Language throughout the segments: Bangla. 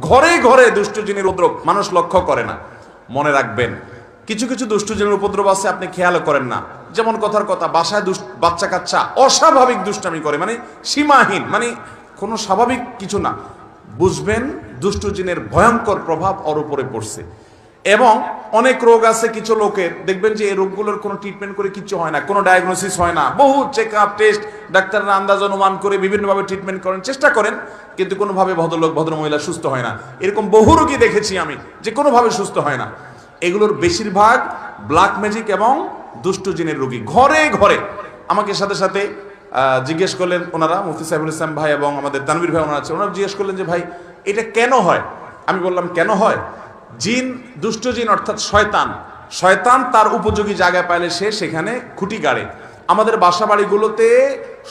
ঘরে ঘরে দুষ্ট জিনের উপদ্রব মানুষ লক্ষ্য করে না। মনে রাখবেন, কিছু কিছু দুষ্ট জিনের উপদ্রব আছে আপনি খেয়ালও করেন না। যেমন কথার কথা, বাসায় বাচ্চা কাচ্চা অস্বাভাবিক দুষ্টামি করে, মানে সীমাহীন, মানে কোনো স্বাভাবিক কিছু না। বুঝবেন দুষ্ট জিনের ভয়ঙ্কর প্রভাব ওর উপরে পড়ছে। এবং অনেক রোগ আছে কিছু লোকের, দেখবেন যে এই রোগগুলোর কোনো ট্রিটমেন্ট করে কিছু হয় না, কোনো ডায়াগনোসিস হয় না, বহু চেক আপ টেস্ট, ডাক্তাররা আন্দাজ অনুমান করে বিভিন্নভাবে ট্রিটমেন্ট করেন, চেষ্টা করেন, কিন্তু কোনোভাবে ভদ্রলোক ভদ্রমহিলা সুস্থ হয় না। এরকম বহু রোগী দেখেছি আমি যে কোনোভাবে সুস্থ হয় না। এগুলোর বেশিরভাগ ব্ল্যাক ম্যাজিক এবং দুষ্ট জিনের রোগী ঘরে ঘরে। আমাকে সাথে সাথে জিজ্ঞেস করলেন ওনারা, মুফতি সাইফুল ইসলাম ভাই এবং আমাদের তানভীর ভাই ওনারা আছে, ওনারা জিজ্ঞেস করলেন যে ভাই এটা কেন হয়। আমি বললাম কেন হয়, জিন, দুষ্ট জিন অর্থাৎ শয়তান, শয়তান তার উপযোগী জায়গা পাইলে সে সেখানে খুঁটি গাড়ে। আমাদের বাসা বাড়িগুলোতে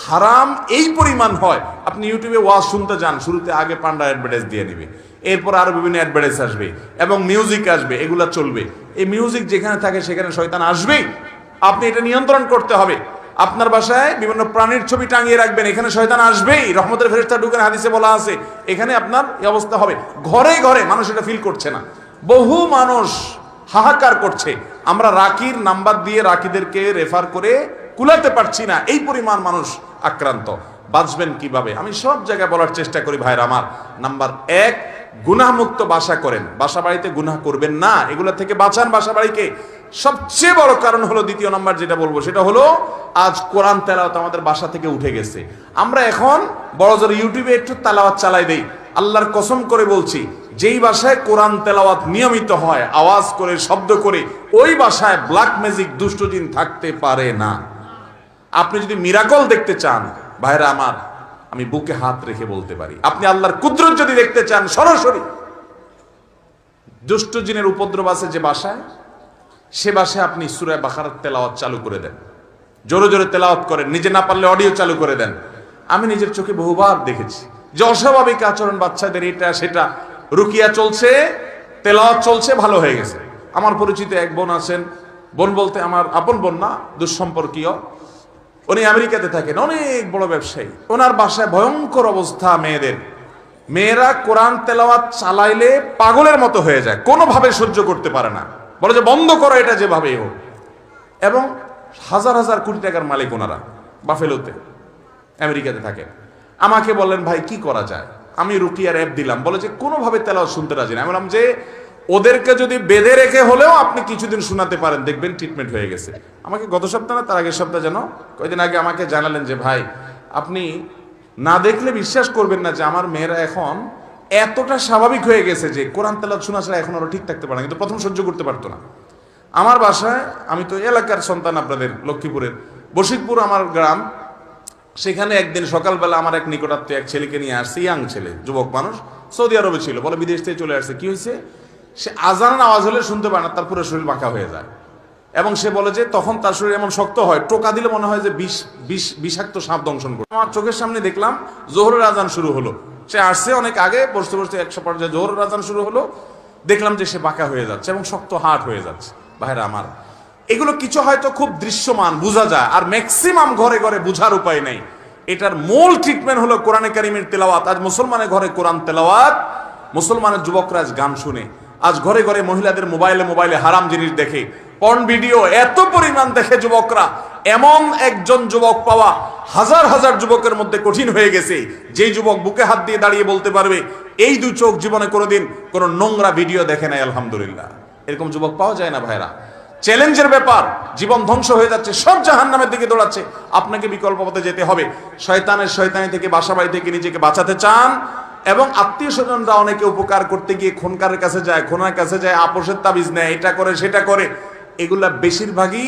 হারাম এই পরিমাণ হয়, আপনি ইউটিউবে ওয়াজ শুনতে যান, শুরুতে আগে পান্ডা অ্যাডভার্টাইজ দিয়ে নিবে, এরপর আরো বিভিন্ন অ্যাডভার্টাইজ আসবে এবং মিউজিক আসবে, এগুলা চলবে। এই মিউজিক যেখানে থাকে সেখানে শয়তান আসবেই, আপনি এটা নিয়ন্ত্রণ করতে হবে। আপনার বাসায় বিভিন্ন প্রাণীর ছবি টাঙিয়ে রাখবেন, এখানে শয়তান আসবেই, রহমতের ফেরেশতা ঢুকেন, হাদিসে বলা আছে, এখানে আপনার এই অবস্থা হবে। ঘরে ঘরে মানুষ এটা ফিল করছে না, বহু মানুষ হাহাকার করছে। আমরা রাকির নাম্বার দিয়ে রাকিদেরকে রেফার করে কুলাতে পারছি না, এই পরিমাণ মানুষ আক্রান্ত। বাঁচবেন কিভাবে আমি সব জায়গায় বলার চেষ্টা করি ভাইরা আমার। নাম্বার 1, গুনাহমুক্ত বাসা করেন, বাসা বাড়িতে গুনাহ করবেন না, এগুলা থেকে বাঁচান বাসা বাড়িকে। সবচেয়ে বড় কারণ হলো, দ্বিতীয় নাম্বার যেটা বলবো সেটা হলো, আজ কোরআন তেলাওয়াত আমাদের বাসা থেকে উঠে গেছে। আমরা এখন বড় জোর ইউটিউবে একটু তেলাওয়াত চালাই দেই। আল্লাহর কসম করে বলছি, যেই বাসায় কোরআন তেলাওয়াত নিয়মিত হয়, আওয়াজ করে, শব্দ করে, ওই বাসায় ব্ল্যাক ম্যাজিক, দুষ্ট জিন থাকতে পারে না। আপনি যদি মিরাকল দেখতে চান ভাইরা আমার, আমি বুকে হাত রেখে বলতে পারি, আপনি আল্লাহর কুদরত যদি দেখতে চান সরাসরি, দুষ্ট জিনের উপদ্রব আছে যে বাসায়, সে বাসায় আপনি সূরা বাকারার তেলাওয়াত চালু করে দেন, জোরে জোরে তেলাওয়াত করেন, নিজে না পারলে অডিও চালু করে দেন। আমি নিজের চোখে বহুবার দেখেছি যে অস্বাভাবিক আচরণ বাচ্চাদের, এটা সেটা, রুকিয়া চলছে, তেলাওয়াত চলছে, ভালো হয়ে গেছে। আমার পরিচিত এক বোন আছেন, বোন বলতে আমার আপন বোন না, দুঃসম্পর্কীয়, উনি আমেরিকাতে থাকেন, অনেক বড় ব্যবসায়ী। ওনার বাসায় ভয়ঙ্কর অবস্থা, মেয়েরা কোরআন তেলাওয়াত চালাইলে পাগলের মতো হয়ে যায়, কোনোভাবে সহ্য করতে পারে না, বলে যে বন্ধ করো এটা যেভাবেই হোক। এবং হাজার হাজার কোটি টাকার মালিক ওনারা, বাফেলোতে আমেরিকাতে থাকেন। আমাকে বললেন ভাই কি করা যায়, আমি রুকিয়ার অ্যাপ দিলাম, বলে যে কোনোভাবে তেলাওয়াত শুনতে রাজি না। আমি বললাম যে ওদেরকে যদি বেঁধে রেখে হলেও আপনি কিছুদিন শোনাতে পারেন, দেখবেন ট্রিটমেন্ট হয়ে গেছে। আমাকে গত সপ্তাহ না তার আগের সপ্তাহ যেন কয়েকদিন আগে আমাকে জানালেন যে ভাই আপনি না দেখলে বিশ্বাস করবেন না যে আমার মেয়েরা এখন এতটা স্বাভাবিক হয়ে গেছে যে কোরআন তেলাওয়াত শোনা ছাড়া এখন আরো ঠিক থাকতে পারে না, কিন্তু প্রথম সহ্য করতে পারতো না। আমার বাসায়, আমি তো এলাকার সন্তান, আপনাদের লক্ষ্মীপুরের বশিকপুর আমার গ্রাম, সেখানে একদিন সকালবেলা আমার এক নিকটাত্মীয় এক ছেলেকে নিয়ে আসছে, ইয়াং ছেলে, যুবক মানুষ, সৌদি আরবে ছিল, বলে বিদেশ থেকে চলে আসছে। কি হয়েছে, সে আজান আওয়াজ হলে শুনতে পায় না, তার পুরো শরীর বাঁকা হয়ে যায়। এবং সে বলে যে তখন তার শরীর এমন শক্ত হয়, টোকা দিলে মনে হয় যে বিষাক্ত সাপ দংশন করে। আমার চোখের সামনে দেখলাম জোহরের আজান শুরু হলো, সে আসছে অনেক আগে, বসতে বসতে 100 পর্যায়ে জোহরের আজান শুরু হলো, দেখলাম যে সে বাঁকা হয়ে যাচ্ছে এবং শক্ত হাট হয়ে যাচ্ছে। ভাইরা আমার, এগুলো কিছু হয়তো খুব দৃশ্যমান বোঝা যায়, আর ম্যাক্সিমাম ঘরে ঘরে বোঝার উপায় নেই। এটার মূল ট্রিটমেন্ট হলো কোরআনে কারিমের তেলাওয়াত। আজ মুসলমানের ঘরে কোরআন তেলাওয়াত, মুসলমানের যুবকরা আজ গান শুনে, আজ ঘরে ঘরে মহিলাদের মোবাইলে হারাম জিনিস দেখে, পর্ন ভিডিও এত পরিমাণ দেখে যুবকরা। এমন একজন যুবক পাওয়া হাজার হাজার যুবকের মধ্যে কঠিন হয়ে গেছে, যেই যুবক বুকে হাত দিয়ে দাঁড়িয়ে বলতে পারবে এই 2 চোখ জীবনে কোনোদিন কোনো নোংরা ভিডিও দেখে নাই, আলহামদুলিল্লাহ। এরকম যুবক পাওয়া যায় না ভাইরা। চ্যালেঞ্জের ব্যাপার, জীবন ধ্বংস হয়ে যাচ্ছে, সব জাহান্নামের দিকে দৌড়াচ্ছে, আপনাকে বিকল্প পথে যেতে হবে। শয়তানি থেকে, বাসা বাড়ি থেকে নিজেকে বাঁচাতে চান, এবং আত্মীয় স্বজনরা অনেকে উপকার করতে গিয়ে খোনকারের কাছে যায়, খোনার কাছে যায়, আপোষের তাবিজ নেয়, এটা করে সেটা করে, এগুলা বেশিরভাগই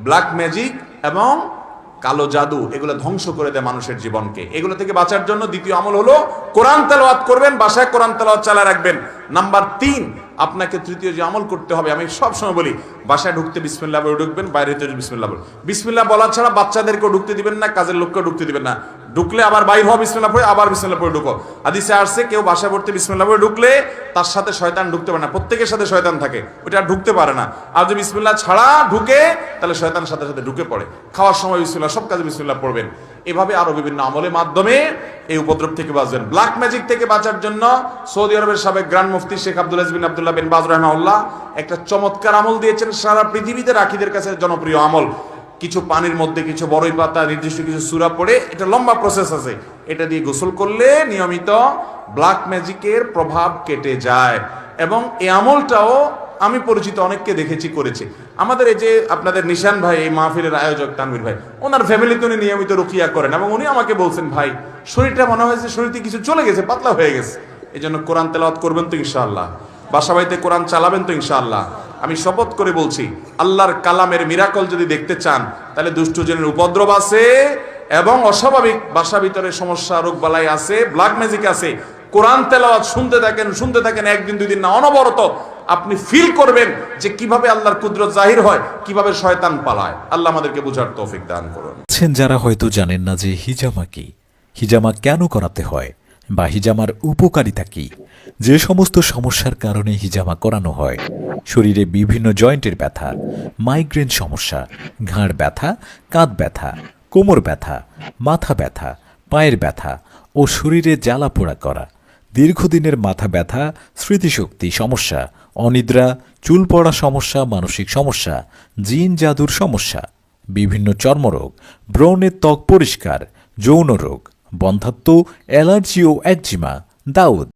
ব্ল্যাক ম্যাজিক এবং কালো জাদু, এগুলো ধ্বংস করে দেয় মানুষের জীবনকে। এগুলো থেকে বাঁচার জন্য দ্বিতীয় আমল হলো কোরআন তেলাওয়াত করবেন, বাসায় কোরআন তেলাওয়াত চালা রাখবেন। নাম্বার 3, আপনাকে তৃতীয় যে আমল করতে হবে, আমি সব সময় বলি, বাসায় ঢুকতে বিসমিল্লাহ বলে ঢুকবেন, বাইরে হতে বিসমিল্লাহ বলে। বিসমিল্লাহ বলা ছাড়া বাচ্চাদেরকেও ঢুকতে দিবেন না, কাজের লোককেও ঢুকতে দিবেন না। ঢুকলে আবার বাইর হওয়া, বিসমিল্লাহ পড়ে আবার বিসমিল্লাহ পড়ে ঢুকো। হাদিসে আসছে কেউ বাসায় পড়তে বিসমিল্লাহ পড়ে ঢুকলে তার সাথে শয়তান ঢুকতে পারে না, প্রত্যেকের সাথে শয়তান থাকে, ওটা ঢুকতে পারে না। আর যদি বিসমিল্লাহ ছাড়া ঢুকে, তাহলে শয়তান সাথে সাথে ঢুকে পড়ে। খাওয়ার সময় বিসমিল্লাহ, সব কাজে বিসমিল্লাহ পড়বেন। এভাবে আরো বিভিন্ন আমলের মাধ্যমে এই উপদ্রব থেকে বাঁচবেন। ব্ল্যাক ম্যাজিক থেকে বাঁচার জন্য সৌদি আরবের সাবেক গ্র্যান্ড মুফতি শেখ আব্দুল আজিজ বিন আব্দুল্লাহ বিন বাজ রাহিমাহুল্লাহ একটা চমৎকার আমল দিয়েছেন, সারা পৃথিবীতে রাখীদের কাছে জনপ্রিয় আমল। কিছু পানির মধ্যে কিছু বড়ই পাতা, নির্দিষ্ট কিছু সূরা পড়ে, এটা লম্বা প্রসেস আছে, এটা দিয়ে গোসল করলে নিয়মিত ব্ল্যাক ম্যাজিকের প্রভাব কেটে যায়। এবং এই আমলটাও আমি পরিচিত অনেককে দেখেছি করেছে। আমাদের এই যে আপনাদের নিশান ভাই, এই মাহফিলের আয়োজক তানভীর ভাই, ওনার ফ্যামিলিতে উনি নিয়মিত রুকিয়া করেন এবং উনি আমাকে বলছেন, ভাই শরীরটা মনে হয়েছে শরীরতে কিছু চলে গেছে, পাতলা হয়ে গেছে। এই জন্য কোরআন তেলাওয়াত করবেন তো ইনশাআল্লাহ, বাসা বাড়িতে কোরআন চালাবেন তো ইনশাআল্লাহ। আমি শপথ করে বলছি, আল্লাহর কালামের মিরাকল যদি দেখতে চান তাহলে দুষ্টজনের উপদ্রব আছে এবং অস্বাভাবিক বাসা ভিতরে সমস্যা, রোগ বালাই আছে, ব্ল্যাক ম্যাজিক আছে। কোরআন তেলাওয়াত শুনতে থাকেন, একদিন দুই দিন না, অনবরত আপনি ফিল করবেন যে কিভাবে আল্লাহর কুদরত জাহির হয়, কিভাবে শয়তান পালায়। আল্লাহ আমাদেরকে বুঝার তৌফিক দান করুন। যারা হয়তো জানেন না যে হিজামা কি, হিজামা কেন করাতে হয় বা হিজামার উপকারিতা কি, যে সমস্ত সমস্যার কারণে হিজামা করানো হয়, শরীরে বিভিন্ন জয়েন্টের ব্যথা, মাইগ্রেন সমস্যা, ঘাড় ব্যথা, কাঁধ ব্যথা, কোমর ব্যথা, মাথা ব্যথা, পায়ের ব্যথা ও শরীরে জ্বালা পোড়া করা, দীর্ঘদিনের মাথা ব্যথা, স্মৃতিশক্তি সমস্যা, অনিদ্রা, চুল পড়া সমস্যা, মানসিক সমস্যা, জিন জাদুর সমস্যা, বিভিন্ন চর্মরোগ, ব্রণের ত্বক পরিষ্কার, যৌন রোগ, বন্ধ্যাত্ব, অ্যালার্জি ও একজিমা, দাউদ